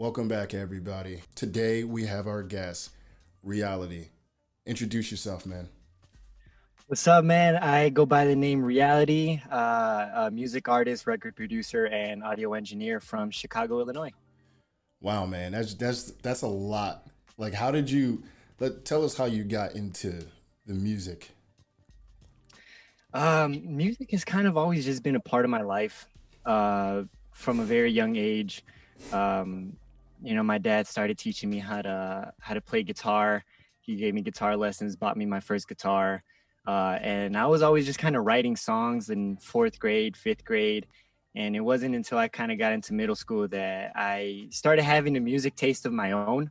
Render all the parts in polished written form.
Welcome back, everybody. Today we have our guest, Reality. Introduce yourself, man. What's up, man? I go by the name Reality, a music artist, record producer, and audio engineer from Chicago, Illinois. Wow, man, that's a lot. Like, how did you? Tell us how you got into the music. Music has kind of always just been a part of my life from a very young age. Um, my dad started teaching me how to play guitar. He gave me guitar lessons, bought me my first guitar. And I was always just kind of writing songs in fourth grade, fifth grade. And it wasn't until I kind of got into middle school that I started having a music taste of my own.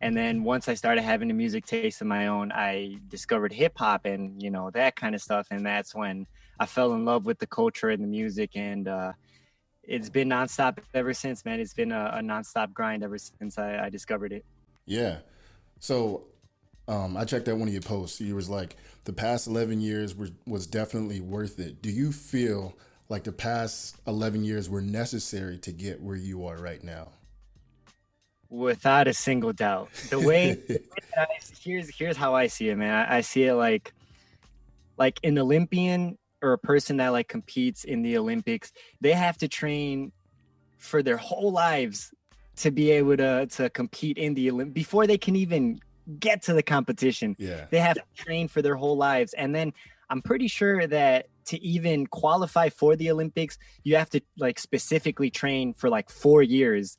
And then once I started having a music taste of my own, I discovered hip hop and, that kind of stuff. And that's when I fell in love with the culture and the music. And it's been nonstop ever since, man. It's been a nonstop grind ever since I discovered it. Yeah. So, I checked out one of your posts. You was like, the past 11 years was definitely worth it. Do you feel like the past 11 years were necessary to get where you are right now? Without a single doubt. Here's how I see it, man. I see it like an Olympian or a person that like competes in the Olympics. They have to train for their whole lives to be able to compete in the Olympics before they can even get to the competition. Yeah. They have to train for their whole lives. And then I'm pretty sure that to even qualify for the Olympics, you have to like specifically train for like 4 years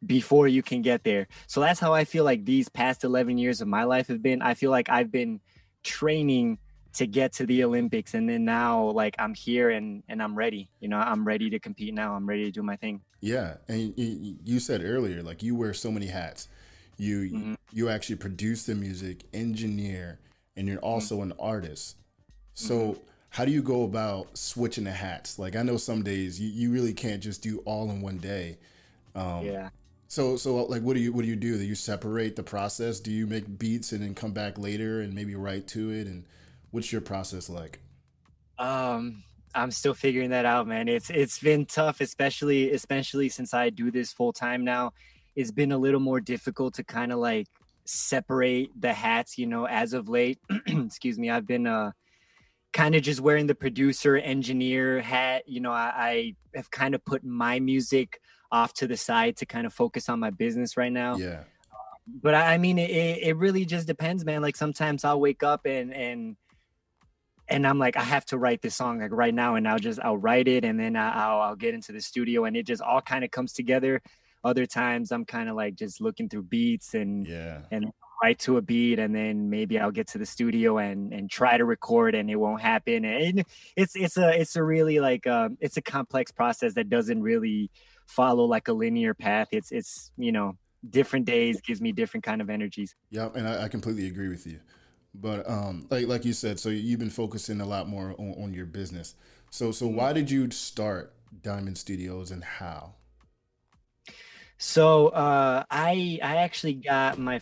before you can get there. So that's how I feel like these past 11 years of my life have been. I feel like I've been training to get to the Olympics, and then now like I'm here and I'm ready. I'm ready to compete now. I'm ready to do my thing. Yeah, and you said earlier, like you wear so many hats. You Mm-hmm. you actually produce the music, engineer, and you're also an artist. Mm-hmm. So how do you go about switching the hats? Like I know some days you really can't just do all in one day. Um, Yeah. so like what do you do? Do you separate the process? Do you make beats and then come back later and maybe write to it? And what's your process like? Um, I'm still figuring that out, man. It's been tough, especially since I do this full time now. It's been a little more difficult to kind of like separate the hats, as of late. Excuse me. I've been kind of just wearing the producer engineer hat. I have kind of put my music off to the side to kind of focus on my business right now. Yeah, But I mean, it really just depends, man. Like sometimes I'll wake up and I'm like, I have to write this song like right now, and I'll write it, and then I'll get into the studio, and it just all kind of comes together. Other times I'm kind of like just looking through beats yeah, and write to a beat, and then maybe I'll get to the studio and try to record, and it won't happen. And it's a really like it's a complex process that doesn't really follow like a linear path. It's different days gives me different kind of energies. yeah, and I completely agree with you. But like you said, so you've been focusing a lot more on your business. So why did you start Diamond Studios and how? So I actually got my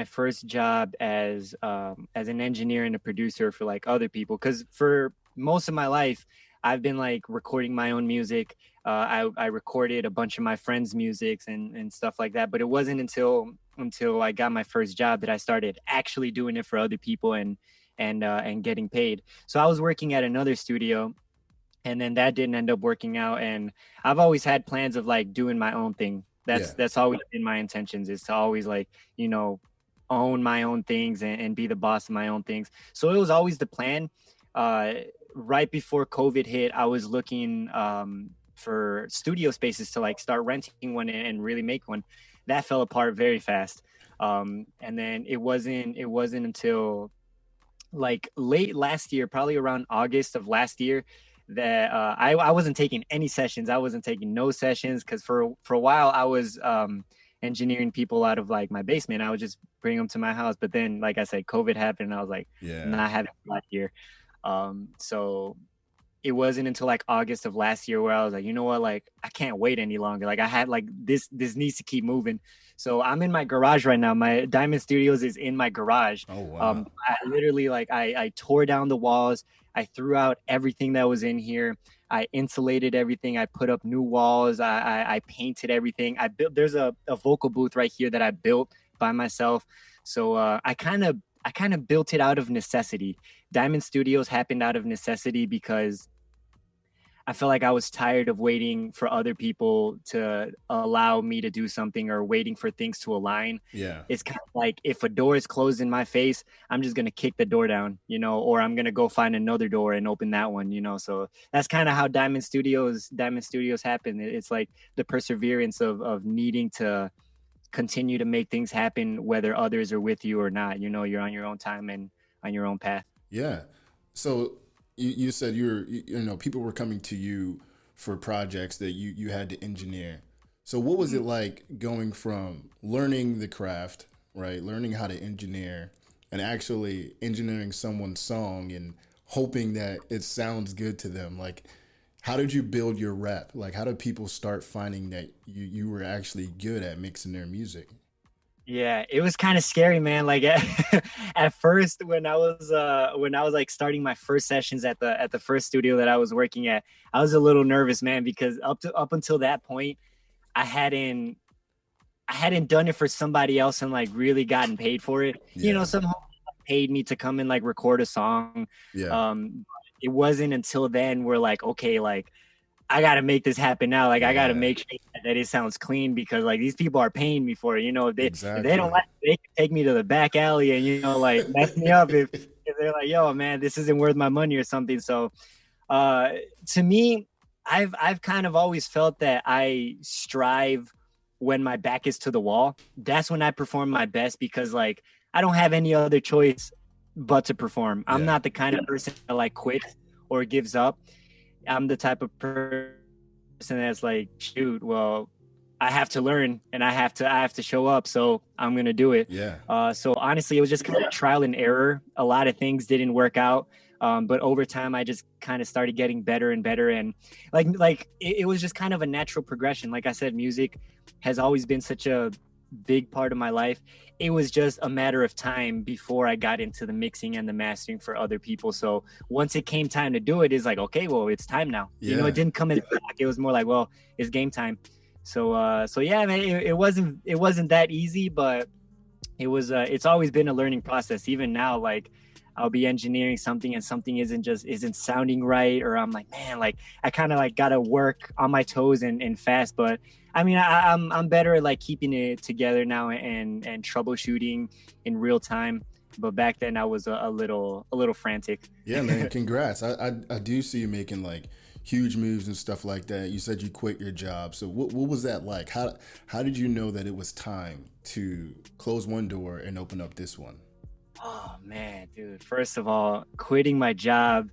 first job as an engineer and a producer for like other people, because for most of my life I've been like recording my own music. I recorded a bunch of my friends' musics and stuff like that, but it wasn't until I got my first job that I started actually doing it for other people and getting paid. So I was working at another studio, and then that didn't end up working out, and I've always had plans of like doing my own thing. Yeah, That's always been my intentions, is to always like own my own things and be the boss of my own things. So it was always the plan. uh right before COVID hit, I was looking for studio spaces to like start renting one and really make one. That fell apart very fast. And then it wasn't until like late last year, probably around August of last year, that I wasn't taking any sessions. I wasn't taking no sessions, because for a while I was engineering people out of like my basement. I would just bring them to my house. But then, like I said, COVID happened, and I was like, yeah, not having a lot here. So it wasn't until like August of last year where I was like, you know what, like I can't wait any longer. Like I had like this needs to keep moving. So I'm in my garage right now. My DMND Studios is in my garage. Oh wow. I literally like I tore down the walls. I threw out everything that was in here. I insulated everything. I put up new walls. I painted everything. I built. There's a vocal booth right here that I built by myself. So I kind of built it out of necessity. DMND Studios happened out of necessity because I felt like I was tired of waiting for other people to allow me to do something or waiting for things to align. Yeah. It's kind of like if a door is closed in my face, I'm just going to kick the door down, you know, or I'm going to go find another door and open that one, you know. So that's kind of how DMND Studios happen. It's like the perseverance of needing to continue to make things happen, whether others are with you or not. You know, you're on your own time and on your own path. Yeah. So you said people were coming to you for projects that you had to engineer. So what was it like going from learning the craft, right? Learning how to engineer and actually engineering someone's song and hoping that it sounds good to them? Like, how did you build your rep? Like, how did people start finding that you were actually good at mixing their music? Yeah, it was kind of scary, man. Like at first, when I was like starting my first sessions at the first studio that I was working at, I was a little nervous, man, because up until that point, I hadn't done it for somebody else and like really gotten paid for it. Yeah. You know, someone paid me to come and like record a song. Yeah. It wasn't until then we're like, okay, like I got to make this happen now. Like, I got to make sure that it sounds clean because like these people are paying me for it. You know, if they don't like it, they can take me to the back alley and, you know, like mess me up if they're like, yo, man, this isn't worth my money or something. So to me, I've kind of always felt that I strive when my back is to the wall. That's when I perform my best because like I don't have any other choice but to perform. I'm not the kind of person that like quits or gives up. I'm the type of person that's like, shoot, well, I have to learn and I have to show up. So I'm going to do it. Yeah. So honestly, it was just kind of trial and error. A lot of things didn't work out. But over time, I just kind of started getting better and better. And it was just kind of a natural progression. Like I said, music has always been such a big part of my life. It was just a matter of time before I got into the mixing and the mastering for other people. So once it came time to do it, it's like, okay, well, it's time now. Yeah. You know, it didn't come as back. It was more like, well, it's game time. So yeah, man, it wasn't that easy, but it was. It's always been a learning process. Even now, like I'll be engineering something and something isn't sounding right, or I'm like, man, like I kind of like gotta work on my toes and fast. But I mean, I'm better at like keeping it together now and troubleshooting in real time. But back then I was a little frantic. Yeah, man. Congrats. I do see you making like huge moves and stuff like that. You said you quit your job. So what was that like? How did you know that it was time to close one door and open up this one? Oh man, dude. First of all, quitting my job,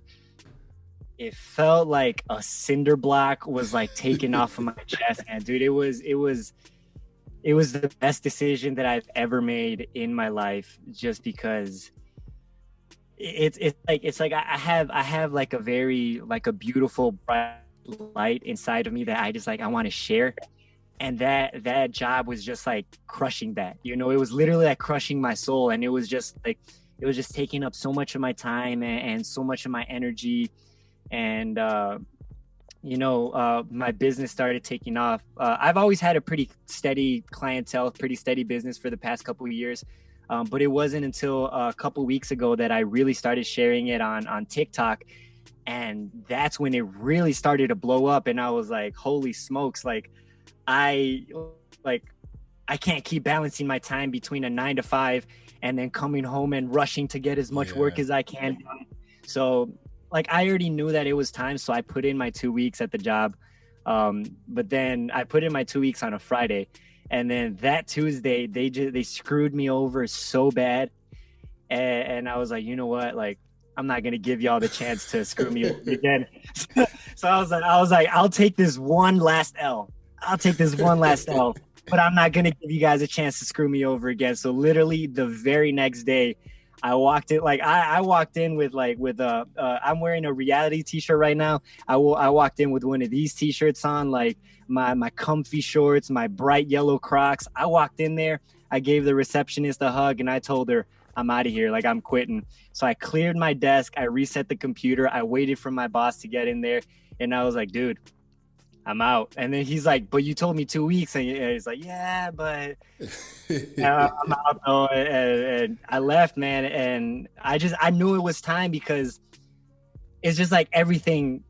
it felt like a cinder block was like taken off of my chest, man. Dude, it was the best decision that I've ever made in my life, just because it's like I have like a very like a beautiful bright light inside of me that I just like I want to share. And that job was just like crushing that, you know, it was literally like crushing my soul. And it was just taking up so much of my time and so much of my energy. And, my business started taking off. I've always had a pretty steady clientele, pretty steady business for the past couple of years. But it wasn't until a couple of weeks ago that I really started sharing it on TikTok. And that's when it really started to blow up. And I was like, holy smokes, I can't keep balancing my time between a 9 to 5 and then coming home and rushing to get as much work as I can. So I already knew that it was time. So I put in my 2 weeks at the job. But then I put in my 2 weeks on a Friday, and then that Tuesday, they screwed me over so bad. And I was like, you know what? I'm not going to give y'all the chance to screw me over again. So I was like, I'll take this one last L. But I'm not going to give you guys a chance to screw me over again. So literally the very next day, I walked in like I walked in with I'm wearing a reality t-shirt right now. I walked in with one of these t-shirts on, like my comfy shorts, my bright yellow Crocs. I walked in there, I gave the receptionist a hug, and I told her, I'm out of here, like I'm quitting. So I cleared my desk, I reset the computer, I waited for my boss to get in there, and I was like, dude, I'm out. And then he's like, but you told me 2 weeks. And he's like, yeah, but I'm out though. And I left, man. And I knew it was time, because it's just like everything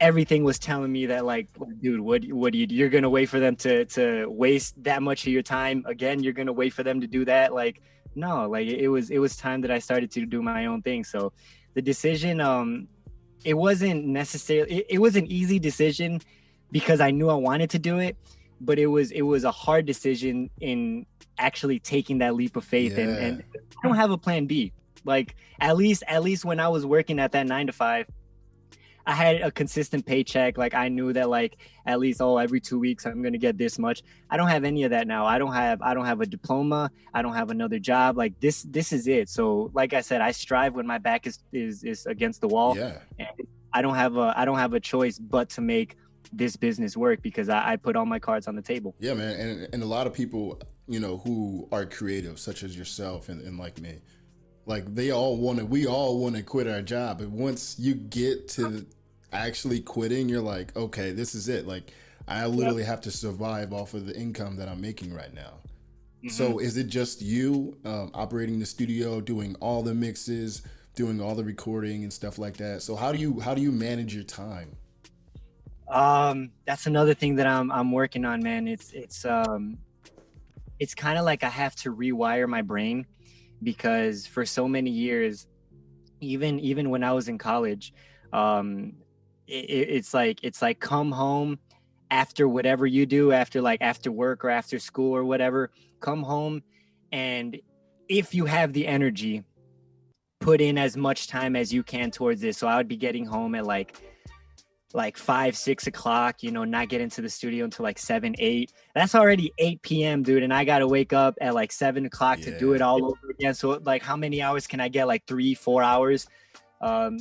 was telling me that, like, dude, what do you're going to wait for them to waste that much of your time again? You're going to wait for them to do that? Like, no, like it was time that I started to do my own thing. So the decision, it wasn't necessarily, it was an easy decision, because I knew I wanted to do it, but it was a hard decision in actually taking that leap of faith. And I don't have a plan B. Like at least when I was working at that 9 to 5, I had a consistent paycheck. Like I knew that, like, at least, every 2 weeks I'm going to get this much. I don't have any of that now. I don't have a diploma. I don't have another job. Like this is it. So like I said, I strive when my back is against the wall. Yeah. And I don't have a choice but to make this business work, because I put all my cards on the table. Yeah, man. And a lot of people, who are creative, such as yourself and like me, like we all want to quit our job. But once you get to actually quitting, you're like, okay, this is it. Like I literally have to survive off of the income that I'm making right now. Mm-hmm. So is it just you operating the studio, doing all the mixes, doing all the recording and stuff like that? So how do you manage your time? That's another thing that I'm working on, man. It's kind of like I have to rewire my brain, because for so many years, even when I was in college, it's like come home after whatever you do, after work or after school or whatever, come home, and if you have the energy, put in as much time as you can towards this. So I would be getting home at like 5-6 o'clock, not get into the studio until like 7-8. That's already 8 p.m., dude, and I gotta wake up at like 7 o'clock to do it all over again. So like, how many hours can I get? Like 3-4 hours.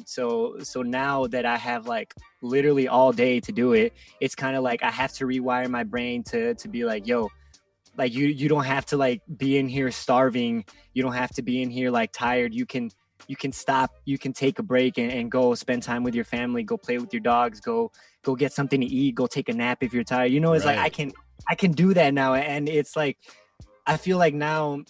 So now that I have like literally all day to do it, it's kind of like I have to rewire my brain to be like, yo, like you don't have to like be in here starving. You don't have to be in here like tired. You can stop, you can take a break and go spend time with your family, go play with your dogs, go get something to eat, go take a nap if you're tired. It's right. Like I can do that now. And it's like, I feel like now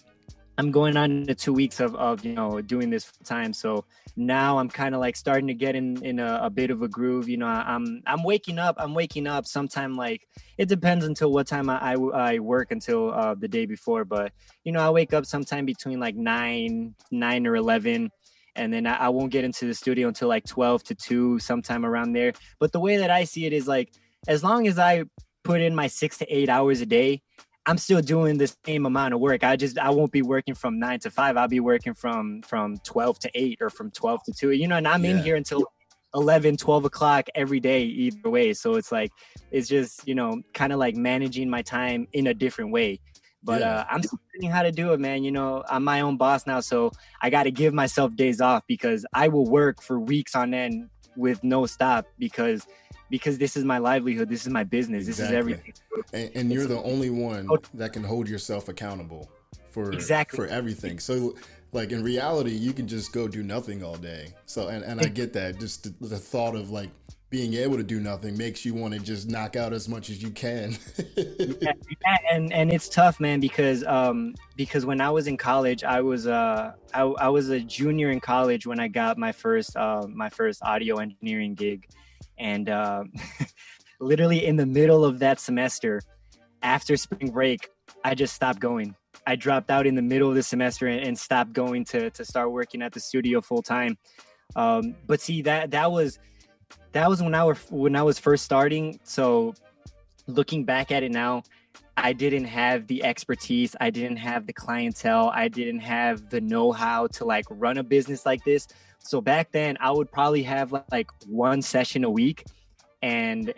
I'm going on to 2 weeks of doing this full time. So now I'm kind of like starting to get in a bit of a groove. I'm waking up sometime, like it depends until what time I work until the day before. But, I wake up sometime between like 9 or 11. And then I won't get into the studio until like 12 to 2, sometime around there. But the way that I see it is like, as long as I put in my 6 to 8 hours a day, I'm still doing the same amount of work. I won't be working from 9 to 5. I'll be working from 12 to 8 or from 12 to 2, and I'm in here until 11, 12 o'clock every day, either way. So it's like, it's just, kind of like managing my time in a different way. But I'm still learning how to do it, man. I'm my own boss now, so I got to give myself days off, because I will work for weeks on end with no stop, because this is my livelihood. This is my business. Exactly. This is everything. And you're the only one that can hold yourself accountable for everything. So like in reality, you can just go do nothing all day. So, and I get that. Just the thought of like being able to do nothing makes you want to just knock out as much as you can. And it's tough, man, because when I was in college, I was a junior in college when I got my first audio engineering gig. And literally in the middle of that semester, after spring break, I just stopped going. I dropped out in the middle of the semester and stopped going to start working at the studio full time. But see, that was when I was first starting. So looking back at it now, I didn't have the expertise. I didn't have the clientele. I didn't have the know-how to like run a business like this. So back then I would probably have like one session a week and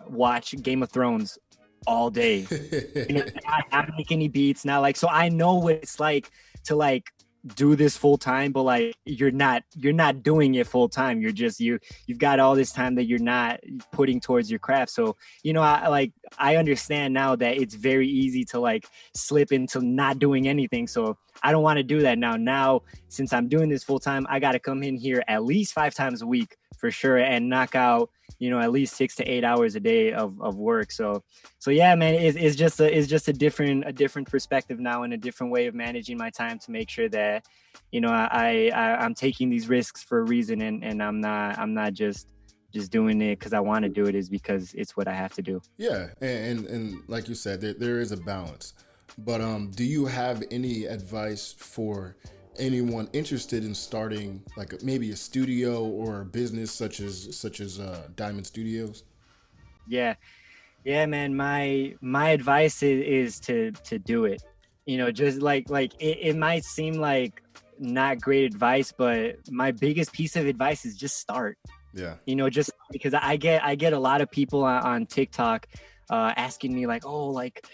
watch Game of Thrones all day. Not make any beats now. Like, so I know what it's like to like do this full time, but like you're not doing it full time. You've got all this time that you're not putting towards your craft. So, I understand now that it's very easy to like slip into not doing anything. So I don't want to do that now. Now, since I'm doing this full time, I got to come in here at least 5 times a week for sure and knock out, at least 6 to 8 hours a day of work. So yeah, man, it's just a different perspective now and a different way of managing my time to make sure that, I'm taking these risks for a reason and I'm not just doing it because I want to do it, is because it's what I have to do. Yeah. And like you said, there is a balance, but do you have any advice for anyone interested in starting like maybe a studio or a business such as DMND Studios? Yeah, man. My advice is to do it. Just like it might seem like not great advice, but my biggest piece of advice is just start. Yeah. Just because I get a lot of people on TikTok asking me like, oh, like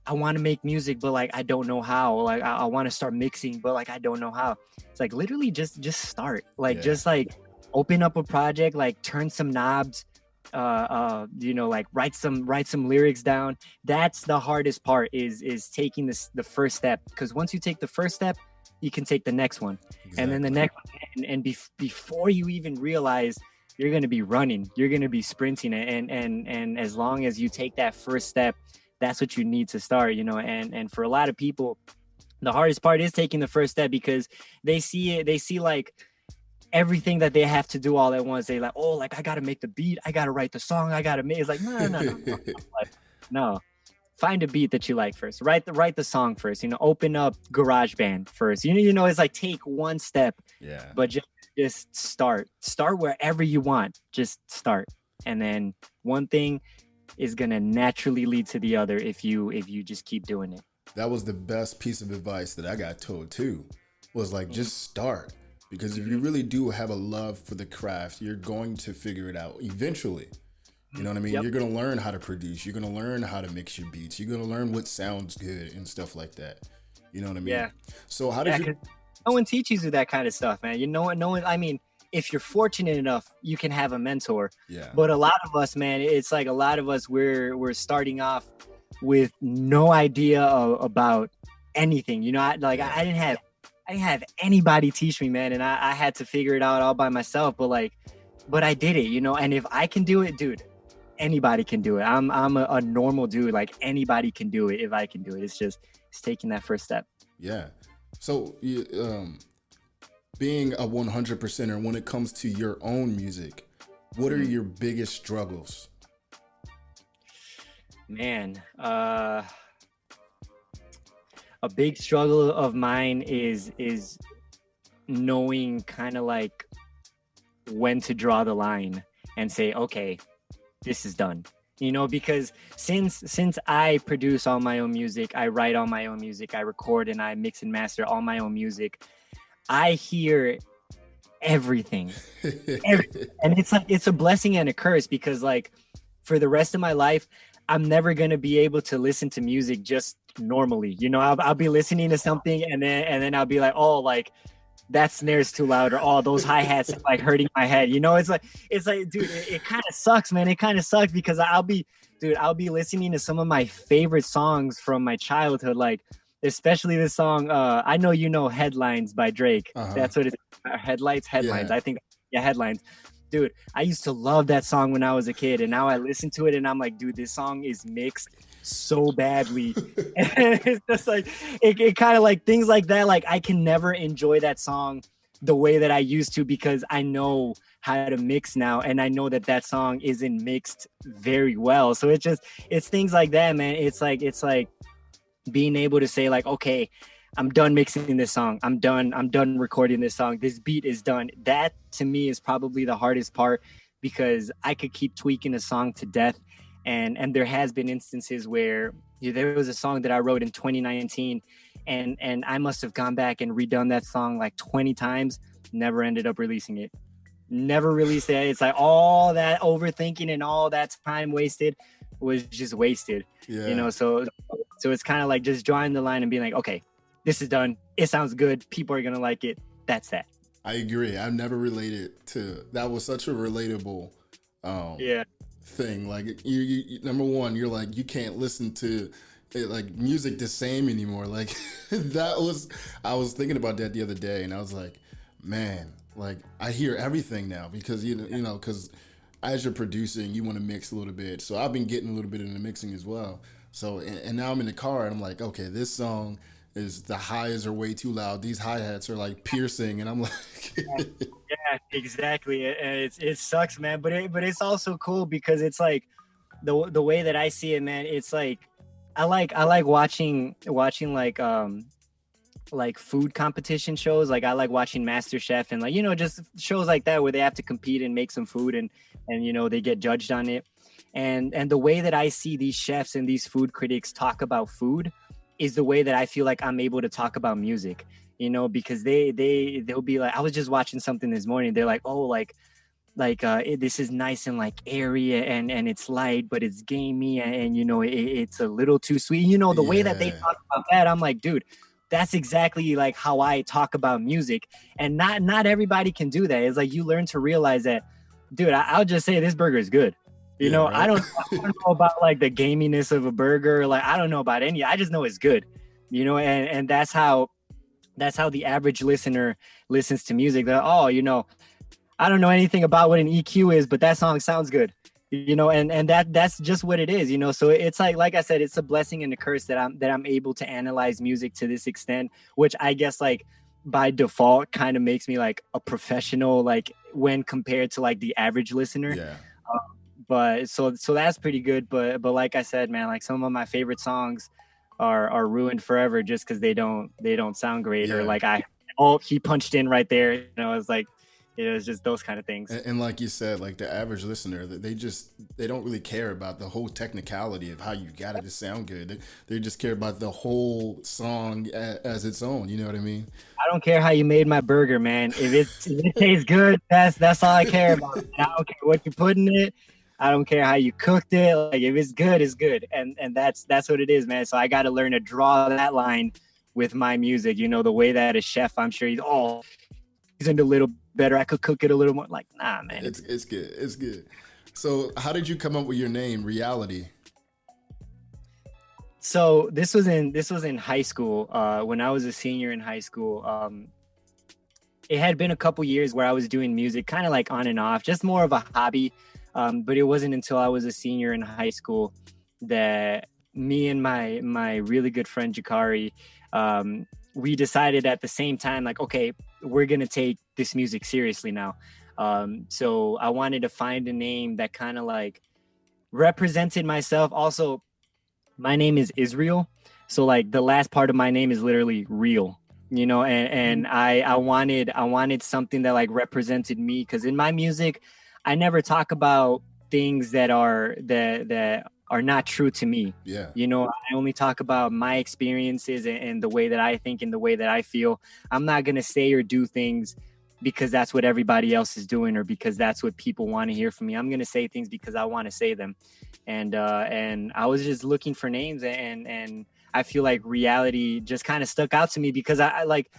I want to make music, but like I don't know how. Like I want to start mixing, but like I don't know how. It's like literally just start. Like just like open up a project, like turn some knobs, like write some lyrics down. That's the hardest part is taking the first step, because once you take the first step, you can take the next one. Exactly. And then the next one, and before you even realize, you're going to be running, you're going to be sprinting, and as long as you take that first step, that's what you need to start, and for a lot of people, the hardest part is taking the first step, because they see like everything that they have to do all at once. They like, oh, like I got to make the beat, I got to write the song, I got to make, it's like, no. No, find a beat that you like first, write the song first, open up GarageBand first, it's like take one step, but just start wherever you want, just start, and then one thing is gonna naturally lead to the other if you just keep doing it. That was the best piece of advice that I got told too, was like, just start, because if you really do have a love for the craft, you're going to figure it out eventually. You know what I mean? Yep. You're gonna learn how to produce, you're gonna learn how to mix your beats, you're gonna learn what sounds good and stuff like that. You know what I mean? Yeah. So how did you? No one teaches you that kind of stuff, man. No one. I mean, if you're fortunate enough, you can have a mentor. Yeah. But a lot of us, man, it's like a lot of us, we're starting off with no idea about anything. I didn't have anybody teach me, man, and I had to figure it out all by myself. But I did it, and if I can do it, dude, anybody can do it. I'm a normal dude. Like anybody can do it if I can do it. It's taking that first step. Yeah. So being a 100%er when it comes to your own music, what are your biggest struggles? Man, a big struggle of mine is knowing kind of like when to draw the line and say, okay, this is done. Because since I produce all my own music, I write all my own music, I record and I mix and master all my own music, I hear everything. And it's like, it's a blessing and a curse, because like for the rest of my life, I'm never going to be able to listen to music just normally. I'll be listening to something and then I'll be like, oh, like that snare's too loud, or oh, those hi-hats are like hurting my head. It's like, dude, it kind of sucks, man. It kind of sucks, because I'll be listening to some of my favorite songs from my childhood, like especially this song, I know Headlines by Drake. Uh-huh. That's what it's Headlights. Yeah. I think, Headlines. Dude, I used to love that song when I was a kid, and now I listen to it and I'm like, dude, this song is mixed so badly. And it's just like, it kind of like things like that. Like I can never enjoy that song the way that I used to, because I know how to mix now, and I know that song isn't mixed very well. So it's things like that, man. It's like being able to say like, okay, I'm done mixing this song. I'm done recording this song. This beat is done. That to me is probably the hardest part, because I could keep tweaking a song to death. And there has been instances where there was a song that I wrote in 2019 and I must have gone back and redone that song like 20 times, never ended up releasing it. Never released it. It's like all that overthinking and all that time wasted was just wasted. Yeah. So it's kind of like just drawing the line and being like, okay, this is done. It sounds good. People are gonna like it. That's that. I agree. I've never related to that. Was such a relatable Yeah. thing. Like you number one, you're like you can't listen to it, like music the same anymore. Like that was I was thinking about that the other day, and I was like, man, like I hear everything now because you know because as you're producing, you want to mix a little bit. So I've been getting a little bit into mixing as well. So and now I'm in the car and I'm like, okay, this song is the highs are way too loud. These hi-hats are like piercing, and I'm like, Yeah, exactly. And it sucks, man. But it's also cool because it's like the way that I see it, man. It's like I like watching like food competition shows. Like I like watching MasterChef and like just shows like that where they have to compete and make some food and they get judged on it. And the way that I see these chefs and these food critics talk about food is the way that I feel like I'm able to talk about music, because they'll be like, I was just watching something this morning. They're like, oh, this is nice and like airy and it's light, but it's gamey and it's a little too sweet. The way that they talk about that, I'm like, dude, that's exactly like how I talk about music. And not everybody can do that. It's like you learn to realize that, dude, I'll just say this burger is good. Right? I don't know about like the gaminess of a burger. Like I don't know about any. I just know it's good. And that's how the average listener listens to music. That I don't know anything about what an EQ is, but that song sounds good. And that's just what it is. So it's like I said, it's a blessing and a curse that I'm able to analyze music to this extent, which I guess like by default kind of makes me like a professional, like when compared to like the average listener. yeah. But so that's pretty good. But like I said, man, like some of my favorite songs are ruined forever just because they don't sound great. Or like he punched in right there. It's like it was just those kind of things. And like you said, like the average listener, they don't really care about the whole technicality of how you got it to sound good. They just care about the whole song as its own. You know what I mean? I don't care how you made my burger, man. If it tastes good, that's all I care about. I don't care what you put in it. I don't care how you cooked it. Like if it's good, it's good. And that's what it is, man. So I got to learn to draw that line with my music. The way that a chef, I'm sure he's into a little better. I could cook it a little more. Like, nah, man. It's good. It's good. So how did you come up with your name, Reality? So this was in high school. When I was a senior in high school, it had been a couple years where I was doing music kind of like on and off, just more of a hobby. But it wasn't until I was a senior in high school that me and my really good friend Jakari, we decided at the same time, like, okay, we're going to take this music seriously now. So I wanted to find a name that kind of like represented myself. Also, my name is Israel. So like the last part of my name is literally real, and I wanted something that like represented me. 'Cause in my music, I never talk about things that are not true to me. Yeah. I only talk about my experiences and the way that I think and the way that I feel. I'm not going to say or do things because that's what everybody else is doing or because that's what people want to hear from me. I'm going to say things because I want to say them. And I was just looking for names and I feel like Reality just kind of stuck out to me because I like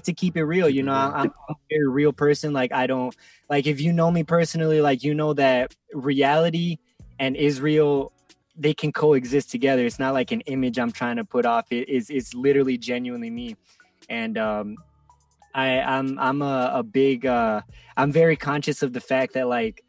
to keep it real. I'm a very real person. Like I don't like, if you know me personally, like, that Reality and Israel, they can coexist together. It's not like an image I'm trying to put off. It's literally genuinely me. And I'm very conscious of the fact that like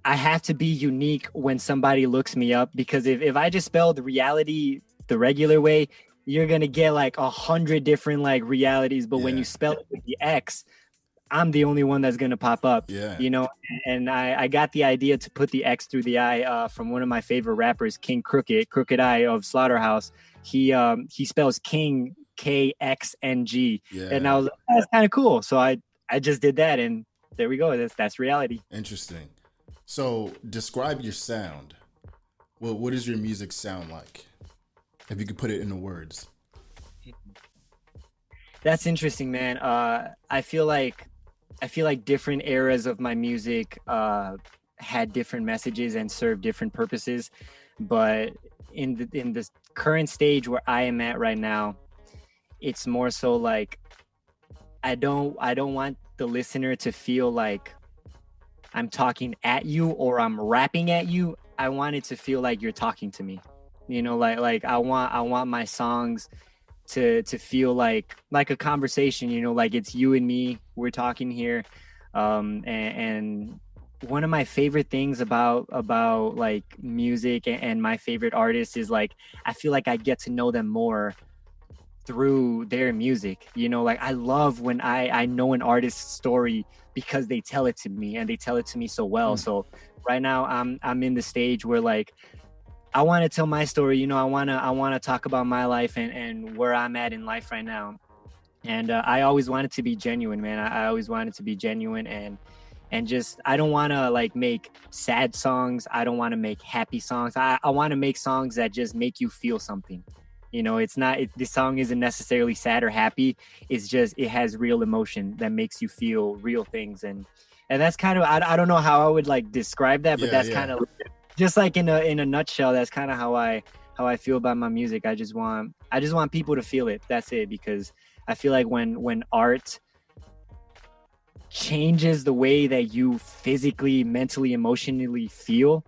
I have to be unique when somebody looks me up, because if I just spelled Reality the regular way, you're gonna get like 100 different like realities. But when you spell it with the X, I'm the only one that's gonna pop up. And I got the idea to put the X through the I from one of my favorite rappers, King Crooked I of Slaughterhouse. He spells King KXNG, and I was like, that's kind of cool. So I just did that, and there we go. That's Reality. Interesting. So describe your sound. Well, what does your music sound like? If you could put it into words. That's interesting, man. I feel like different eras of my music had different messages and served different purposes. But in the current stage where I am at right now, it's more so like I don't want the listener to feel like I'm talking at you or I'm rapping at you. I want it to feel like you're talking to me. You know, like I want my songs to feel like a conversation, you know, like it's you and me, we're talking here. And one of my favorite things about like music and my favorite artists is like I feel like I get to know them more through their music. You know, like I love when I know an artist's story because they tell it to me and they tell it to me so well. So right now I'm in the stage where like I want to tell my story. You know, I want to talk about my life and where I'm at in life right now. And I always want it to be genuine, man. I always want it to be genuine and just I don't want to like make sad songs. I don't want to make happy songs. I want to make songs that just make you feel something. You know, it's not this song isn't necessarily sad or happy. It's just it has real emotion that makes you feel real things. And that's kind of I don't know how I would like describe that, but that's kind of just like in a nutshell. That's kind of how I feel about my music. I just want people to feel it. That's it. Because I feel like when art changes the way that you physically, mentally, emotionally feel,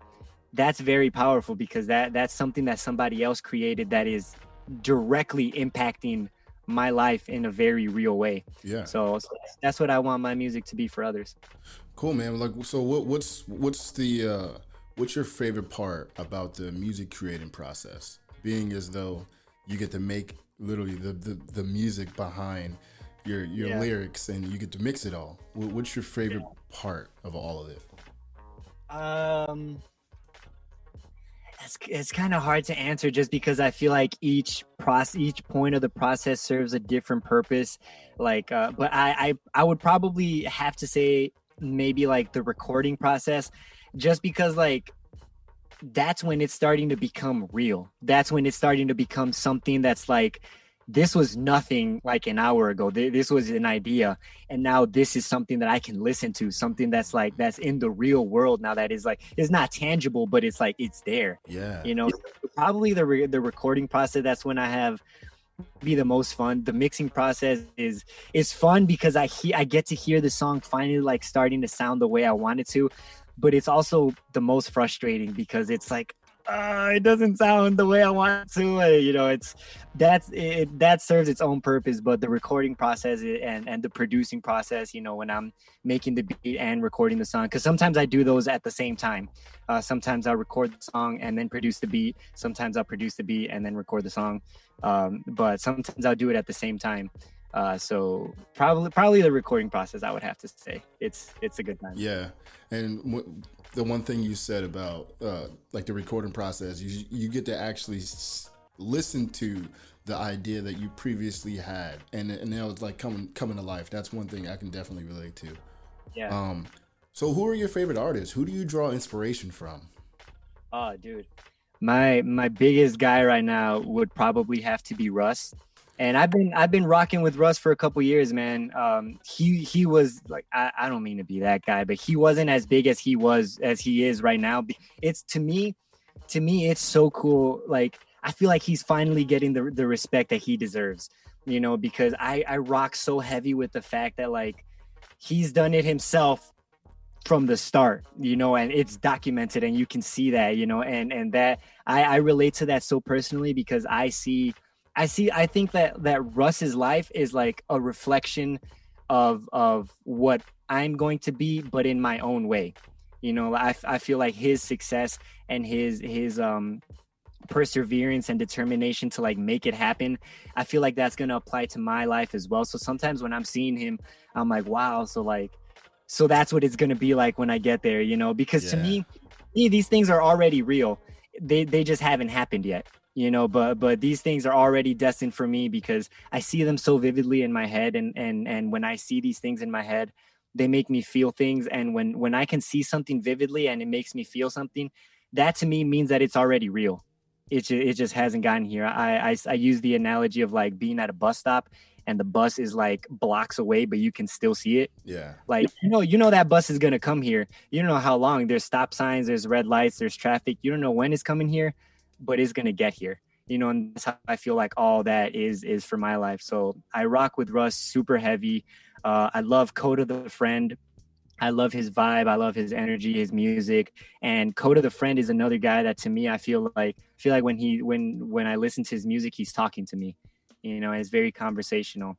that's very powerful because that's something that somebody else created that is directly impacting my life in a very real way. Yeah. So that's what I want my music to be for others. Cool, man. Like, so what's your favorite part about the music creating process? Being as though you get to make literally the music behind your lyrics and you get to mix it all. What's your favorite part of all of it? It's kind of hard to answer just because I feel like each point of the process serves a different purpose. Like, but I would probably have to say maybe like the recording process, just because like that's when it's starting to become real. That's when it's starting to become something that's like, this was nothing like an hour ago. This was an idea. And now this is something that I can listen to, something that's like, that's in the real world now, that is like, it's not tangible, but it's like, it's there. Yeah. You know, probably the recording process, that's when I have be the most fun. The mixing process is fun because I get to hear the song finally like starting to sound the way I want it to. But it's also the most frustrating because it's like, it doesn't sound the way I want it to. You know, that serves its own purpose. But the recording process and the producing process, you know, when I'm making the beat and recording the song, because sometimes I do those at the same time. Sometimes I'll record the song and then produce the beat. Sometimes I'll produce the beat and then record the song. But sometimes I'll do it at the same time. So probably the recording process, I would have to say. It's a good time. Yeah. And the one thing you said about like the recording process, you get to actually listen to the idea that you previously had, and now it's like coming to life. That's one thing I can definitely relate to. Yeah. So who are your favorite artists? Who do you draw inspiration from? Oh, dude, my biggest guy right now would probably have to be Russ. And I've been rocking with Russ for a couple years, man. He was like, I don't mean to be that guy, but he wasn't as big as he is right now. It's to me, it's so cool. Like, I feel like he's finally getting the respect that he deserves, you know, because I rock so heavy with the fact that like he's done it himself from the start, you know, and it's documented and you can see that, you know, and that I relate to that so personally because I think that Russ's life is like a reflection of what I'm going to be, but in my own way. You know, I feel like his success and his perseverance and determination to like make it happen, I feel like that's going to apply to my life as well. So sometimes when I'm seeing him, I'm like, wow, so that's what it's going to be like when I get there, you know, because to me, these things are already real. They just haven't happened yet. You know, but these things are already destined for me because I see them so vividly in my head, and when I see these things in my head, they make me feel things. And when I can see something vividly and it makes me feel something, that to me means that it's already real. It just hasn't gotten here. I use the analogy of like being at a bus stop and the bus is like blocks away, but you can still see it. Yeah. Like, you know that bus is gonna come here. You don't know how long. There's stop signs, there's red lights, there's traffic. You don't know when it's coming here, but it's going to get here. you know, and that's how I feel like all that is for my life. So I rock with Russ super heavy. I love Coda the Friend. I love his vibe. I love his energy, his music. And Coda the Friend is another guy that to me, I feel like when I listen to his music, he's talking to me, you know, and it's very conversational.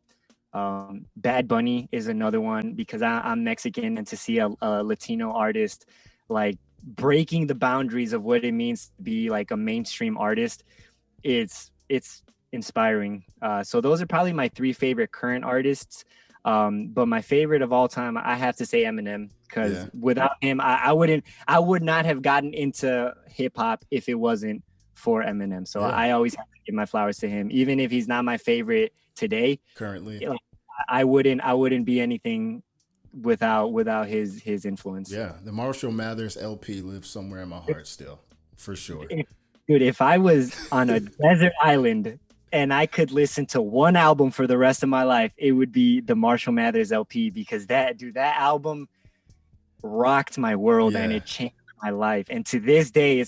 Bad Bunny is another one because I'm Mexican, and to see a Latino artist like breaking the boundaries of what it means to be like a mainstream artist, it's inspiring. So those are probably my three favorite current artists. But my favorite of all time, I have to say Eminem, because without him, I would not have gotten into hip hop if it wasn't for Eminem. So I always have to give my flowers to him, even if he's not my favorite today. Currently, You know, I wouldn't be anything without his influence. yeah, the Marshall Mathers LP lives somewhere in my heart still, for sure. Dude, if I was on a desert island and I could listen to one album for the rest of my life, it would be the Marshall Mathers LP, because that album rocked my world and it changed my life. And to this day,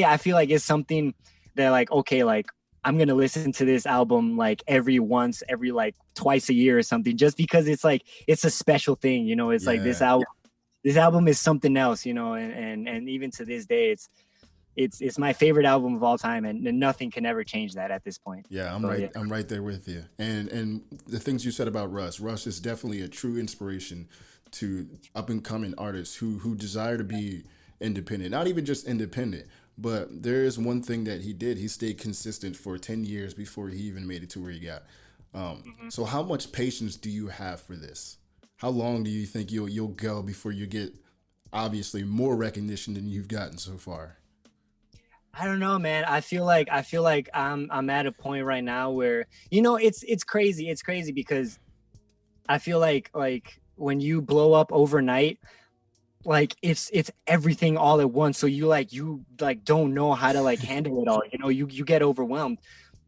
I feel like it's something that like, okay, like I'm going to listen to this album like every like twice a year or something, just because it's like, it's a special thing, you know, it's like this album is something else, you know, and even to this day, it's my favorite album of all time, and nothing can ever change that at this point. Yeah, I'm right there with you. And the things you said about Russ is definitely a true inspiration to up and coming artists who desire to be independent. Not even just independent, but there is one thing that he did. He stayed consistent for 10 years before he even made it to where he got. So how much patience do you have for this? How long do you think you'll go before you get obviously more recognition than you've gotten so far? I don't know, man. I feel like I'm at a point right now where, you know, it's crazy. It's crazy because I feel like when you blow up overnight, like it's everything all at once. So you don't know how to like handle it all. You know, you get overwhelmed.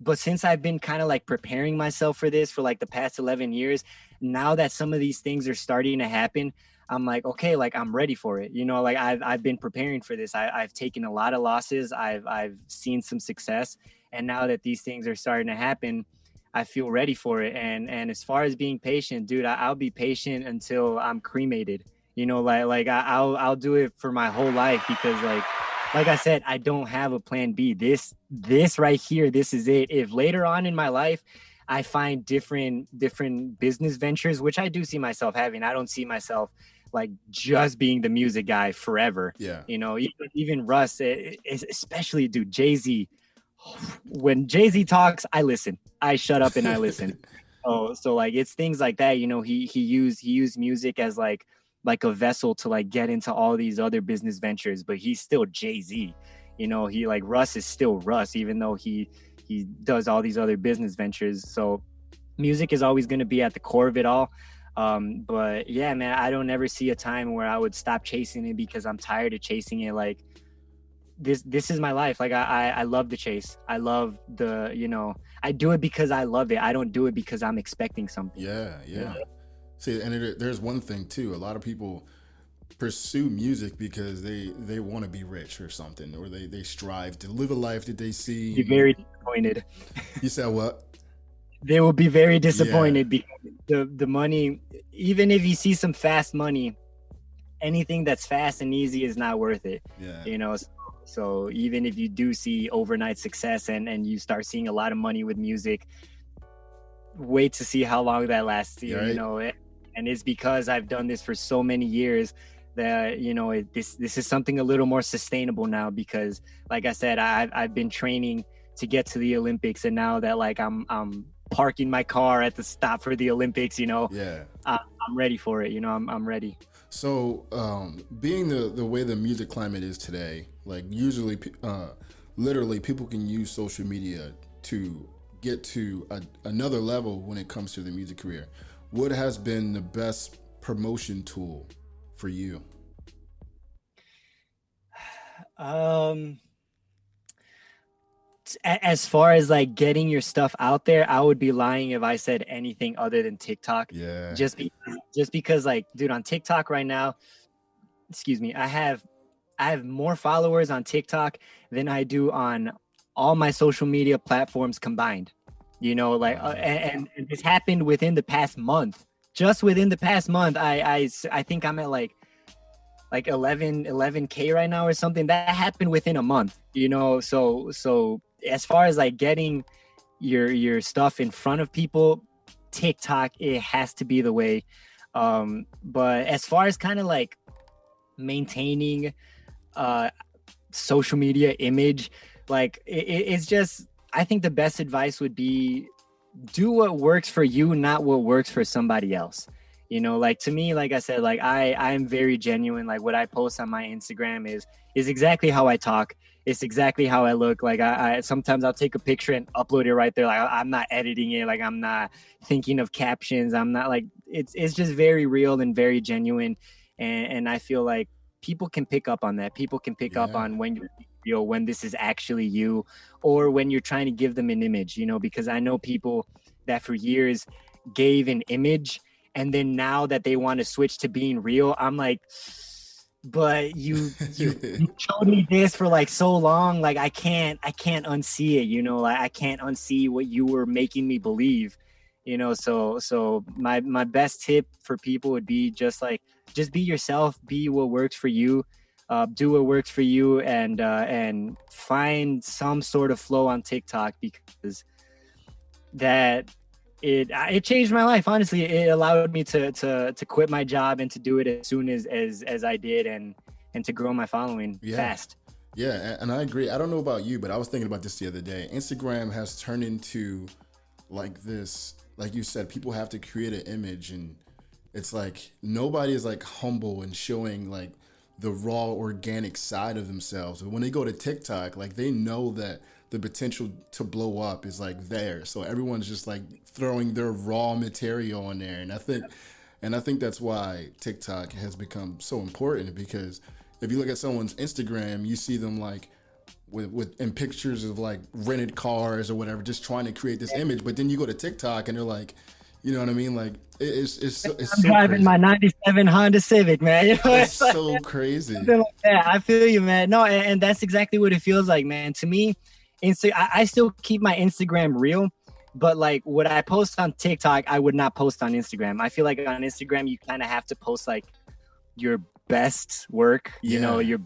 But since I've been kind of like preparing myself for this for like the past 11 years, now that some of these things are starting to happen, I'm like, okay, like I'm ready for it. You know, like I've been preparing for this. I've taken a lot of losses. I've seen some success. And now that these things are starting to happen, I feel ready for it. And as far as being patient, dude, I'll be patient until I'm cremated. You know, I'll do it for my whole life, because like I said, I don't have a plan B. This right here, this is it. If later on in my life I find different business ventures, which I do see myself having, I don't see myself like just being the music guy forever. Yeah. You know, even Russ, especially, dude, Jay-Z. When Jay-Z talks, I listen. I shut up and I listen. So like it's things like that. You know, he used music as like a vessel to like get into all these other business ventures, but he's still Jay-Z. You know, he like Russ is still Russ, even though he does all these other business ventures. So music is always going to be at the core of it all. But yeah, man, I don't ever see a time where I would stop chasing it because I'm tired of chasing it. Like this is my life. Like I love the chase. I love the, you know, I do it because I love it. I don't do it because I'm expecting something. Yeah. See, and there's one thing too. A lot of people pursue music because they want to be rich or something, or they strive to live a life that they see. Be very disappointed. You said what? They will be very disappointed because the money, even if you see some fast money, anything that's fast and easy is not worth it. Yeah. You know, so even if you do see overnight success and you start seeing a lot of money with music, wait to see how long that lasts. Right. You know, and it's because I've done this for so many years that, you know, this is something a little more sustainable now, because like I said, I've been training to get to the Olympics, and now that like I'm parking my car at the stop for the Olympics, you know, I'm ready for it. You know, I'm ready. So being the way the music climate is today, like usually literally people can use social media to get to another level when it comes to the music career. What has been the best promotion tool for you? As far as like getting your stuff out there, I would be lying if I said anything other than TikTok. Yeah. Just because like, dude, on TikTok right now, excuse me, I have more followers on TikTok than I do on all my social media platforms combined. You know, like, and this happened within the past month. Just within the past month, I think I'm at like 11K right now or something. That happened within a month, you know. So as far as like getting your stuff in front of people, TikTok, it has to be the way. But as far as kind of like maintaining social media image, like it's just, I think the best advice would be do what works for you, not what works for somebody else. You know, like to me, like I said, like I'm very genuine. Like what I post on my Instagram is exactly how I talk. It's exactly how I look. Like I sometimes I'll take a picture and upload it right there. Like I'm not editing it. Like I'm not thinking of captions. I'm not like, it's just very real and very genuine. And I feel like people can pick up on that. People can pick up on when you're real, when this is actually you, or when you're trying to give them an image, you know, because I know people that for years gave an image, and then now that they want to switch to being real, I'm like, but you showed me this for like so long, like I can't unsee it, you know, like I can't unsee what you were making me believe, you know. So my best tip for people would be just be yourself, be what works for you, do what works for you, and find some sort of flow on TikTok, because that it changed my life. Honestly, it allowed me to quit my job and to do it as soon as I did, and to grow my following fast. Yeah, and I agree. I don't know about you, but I was thinking about this the other day. Instagram has turned into like this, like you said, people have to create an image, and it's like nobody is like humble and showing like the raw organic side of themselves. But when they go to TikTok, like they know that the potential to blow up is like there. So everyone's just like throwing their raw material on there. And I think that's why TikTok has become so important, because if you look at someone's Instagram, you see them like with in pictures of like rented cars or whatever, just trying to create this image. But then you go to TikTok and they're like, you know what I mean? Like it's I'm so driving crazy. My '97 Honda Civic, man. You know, it's so crazy. Like that. I feel you, man. No, and that's exactly what it feels like, man. To me, I still keep my Instagram real, but like what I post on TikTok, I would not post on Instagram. I feel like on Instagram, you kind of have to post like your best work, you know, you're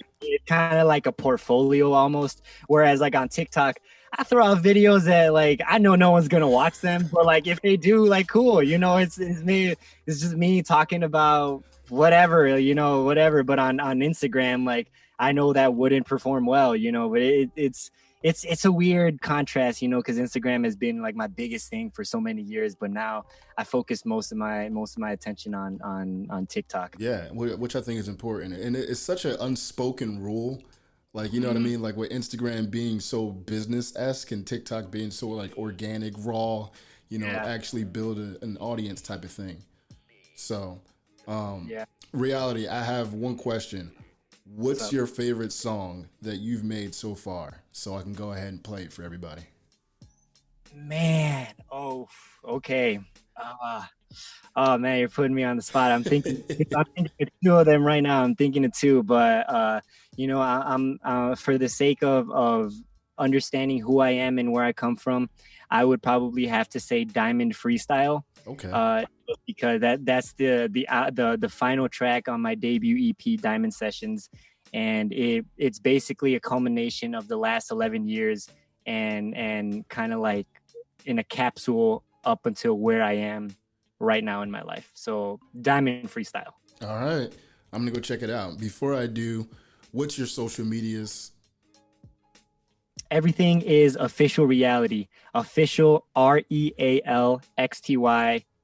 kind of like a portfolio almost. Whereas like on TikTok, I throw out videos that like I know no one's gonna watch them, but like if they do, like cool, you know, it's just me talking about whatever, you know, whatever. But on Instagram, like I know that wouldn't perform well, you know. But it's a weird contrast, you know, because Instagram has been like my biggest thing for so many years, but now I focus most of my attention on TikTok. Yeah, which I think is important, and it's such an unspoken rule. Like, you know what I mean? Like with Instagram being so business-esque and TikTok being so like organic, raw, you know, actually build an audience type of thing. So, Reality, I have one question. What's your favorite song that you've made so far? So I can go ahead and play it for everybody. Man, okay. Oh man, you're putting me on the spot. I'm thinking of two of them right now. I'm thinking of two, but you know, I'm for the sake of understanding who I am and where I come from, I would probably have to say Diamond Freestyle. Okay. Because that's the final track on my debut EP, Diamond Sessions, and it's basically a culmination of the last 11 years and kind of like in a capsule up until where I am right now in my life. So Diamond Freestyle. All right. I'm going to go check it out. Before I do, what's your social medias? Everything is Official Reality. Official REALXTY.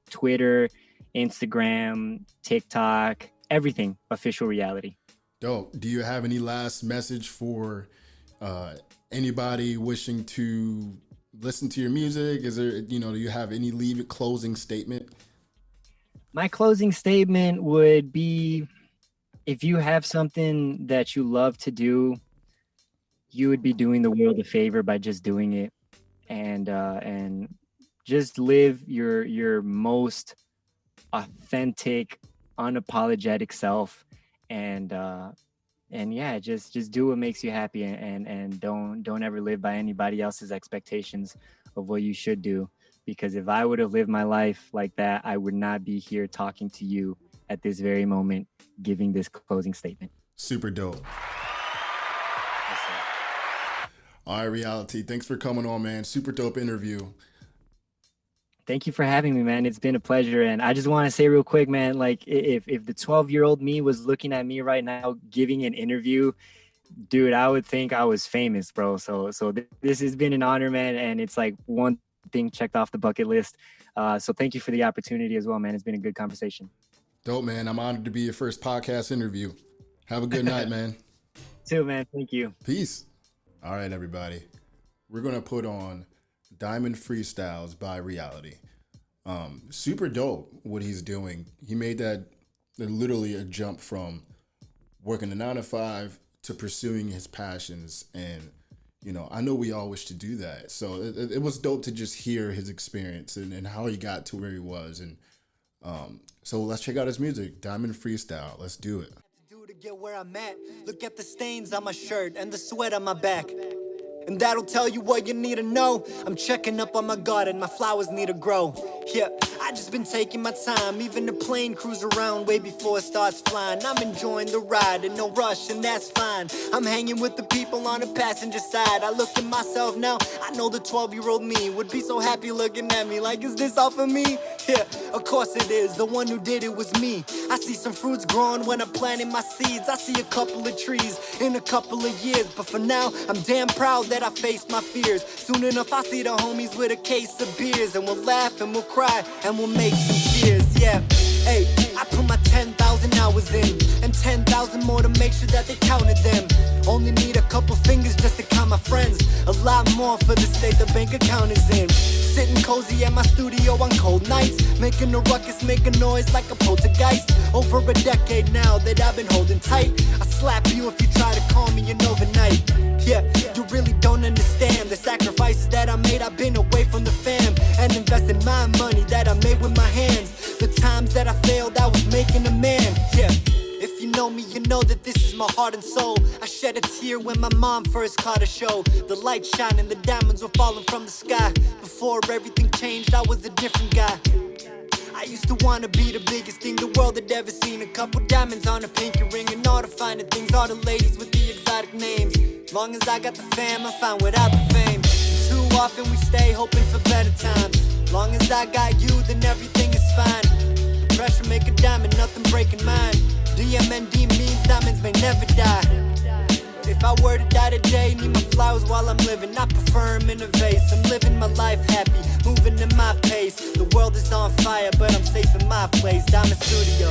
Twitter, Instagram, TikTok, everything Official Reality. Dope. Do you have any last message for anybody wishing to listen to your music? Is there, you know, do you have any closing statement? My closing statement would be, if you have something that you love to do, you would be doing the world a favor by just doing it, and just live your most authentic, unapologetic self, and yeah, just do what makes you happy, and don't ever live by anybody else's expectations of what you should do. Because if I would have lived my life like that, I would not be here talking to you at this very moment, giving this closing statement. Super dope. All right, Reality, thanks for coming on, man. Super dope interview. Thank you for having me, man. It's been a pleasure. And I just want to say real quick, man, like if the 12-year-old me was looking at me right now giving an interview, dude, I would think I was famous, bro. So this has been an honor, man. And it's like one thing checked off the bucket list. So thank you for the opportunity as well, man. It's been a good conversation. Dope, man. I'm honored to be your first podcast interview. Have a good night, man. Too, man. Thank you. Peace. All right, everybody. We're going to put on Diamond Freestyles by Reality. Super dope what he's doing. He made that literally a jump from working a 9-to-5 to pursuing his passions. And, you know, I know we all wish to do that. So it was dope to just hear his experience and how he got to where he was. And so let's check out his music, Diamond Freestyle. Let's do it. To get where I'm at, look at the stains on my shirt and the sweat on my back, and that'll tell you what you need to know. I'm checking up on my garden, my flowers need to grow. Yeah, I just been taking my time, even the plane cruise around way before it starts flying. I'm enjoying the ride and no rush, and that's fine. I'm hanging with the people on the passenger side. I look at myself now, I know the 12-year-old me would be so happy looking at me like, is this all for me? Yeah, of course it is, the one who did it was me. I see some fruits growing when I'm planting my seeds. I see a couple of trees in a couple of years, but for now, I'm damn proud that I faced my fears. Soon enough, I see the homies with a case of beers, and we'll laugh and we'll cry and we'll make some cheers. Yeah, hey, I put my 10,000 hours in, and 10,000 more to make sure that they counted them. Only need a couple fingers just to count my friends. A lot more for the state the bank account is in. Sitting cozy at my studio on cold nights, making a ruckus, make a noise like a poltergeist. Over a decade now that I've been holding tight. I slap you if you try to call me an overnight. Yeah, you really don't understand the sacrifices that I made. I've been away from the fam and invested my money that I made with my hands. The times that I failed, I was making a man. Yeah. If you know me, you know that this is my heart and soul. I shed a tear when my mom first caught a show. The light shining, the diamonds were falling from the sky. Before everything changed, I was a different guy. I used to wanna be the biggest thing the world had ever seen. A couple diamonds on a pinky ring and all the finer things. All the ladies with the exotic names. Long as I got the fam, I'm fine without the fame. Too often we stay hoping for better times. Long as I got you, then everything is fine. Pressure make a diamond, nothing breaking mine. DMND means diamonds may never die. If I were to die today, need my flowers while I'm living. I prefer them in a vase. I'm living my life happy, moving in my pace. The world is on fire, but I'm safe in my place. Diamond Studio.